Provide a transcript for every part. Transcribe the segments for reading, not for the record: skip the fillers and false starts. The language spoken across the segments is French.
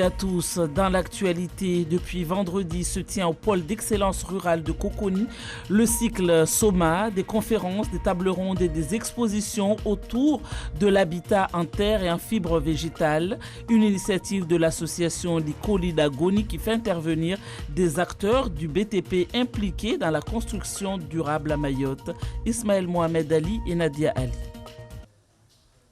À tous, dans l'actualité, depuis vendredi se tient au pôle d'excellence rurale de Coconi le cycle SOMA, des conférences, des tables rondes et des expositions autour de l'habitat en terre et en fibres végétales, une initiative de l'association Likoli d'Agoni qui fait intervenir des acteurs du BTP impliqués dans la construction durable à Mayotte, Ismaël Mohamed Ali et Nadia Ali.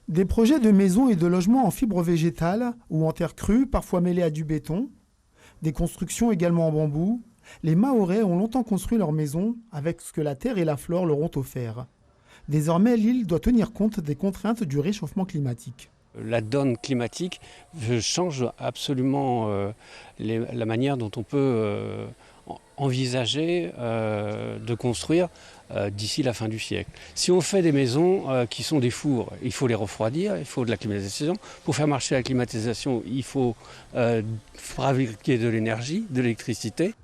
Des projets de maisons et de logements en fibres végétales ou en terre crue, parfois mêlés à du béton. Des constructions également en bambou. Les Mahorais ont longtemps construit leurs maisons avec ce que la terre et la flore leur ont offert. Désormais, l'île doit tenir compte des contraintes du réchauffement climatique. La donne climatique change absolument la manière dont on peut envisager de construire d'ici la fin du siècle. Si on fait des maisons qui sont des fours, il faut les refroidir, il faut de la climatisation. Pour faire marcher la climatisation, il faut fabriquer de l'énergie, de l'électricité.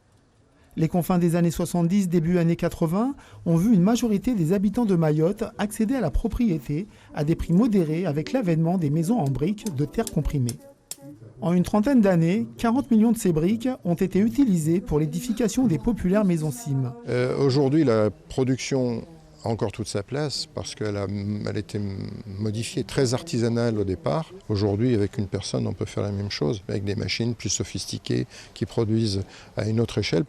Les confins des années 70, début années 80 ont vu une majorité des habitants de Mayotte accéder à la propriété à des prix modérés avec l'avènement des maisons en briques de terre comprimée. En une trentaine d'années, 40 millions de ces briques ont été utilisées pour l'édification des populaires maisons cimes. Aujourd'hui, la production a encore toute sa place parce qu'elle a été modifiée, très artisanale au départ. Aujourd'hui, avec une personne, on peut faire la même chose, avec des machines plus sophistiquées qui produisent à une autre échelle.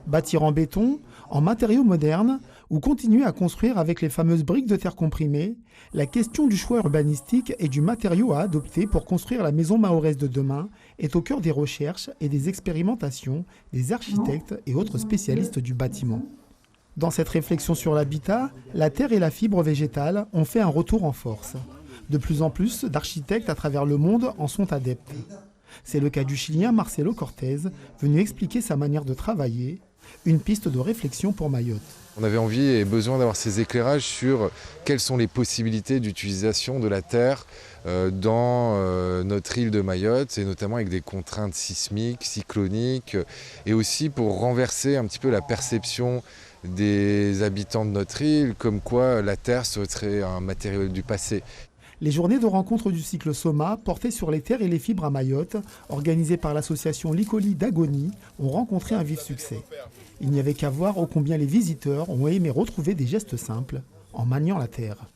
Bâtir en béton, en matériaux modernes, ou continuer à construire avec les fameuses briques de terre comprimées, la question du choix urbanistique et du matériau à adopter pour construire la maison mahoraise de demain est au cœur des recherches et des expérimentations des architectes et autres spécialistes du bâtiment. Dans cette réflexion sur l'habitat, la terre et la fibre végétale ont fait un retour en force. De plus en plus d'architectes à travers le monde en sont adeptes. C'est le cas du Chilien Marcelo Cortés, venu expliquer sa manière de travailler, une piste de réflexion pour Mayotte. On avait envie et besoin d'avoir ces éclairages sur quelles sont les possibilités d'utilisation de la terre dans notre île de Mayotte, et notamment avec des contraintes sismiques, cycloniques, et aussi pour renverser un petit peu la perception des habitants de notre île, comme quoi la terre serait un matériau du passé. Les journées de rencontre du cycle SOMA, portées sur les terres et les fibres à Mayotte, organisées par l'association Likoli d'Agoni, ont rencontré un vif succès. Il n'y avait qu'à voir ô combien les visiteurs ont aimé retrouver des gestes simples en maniant la terre.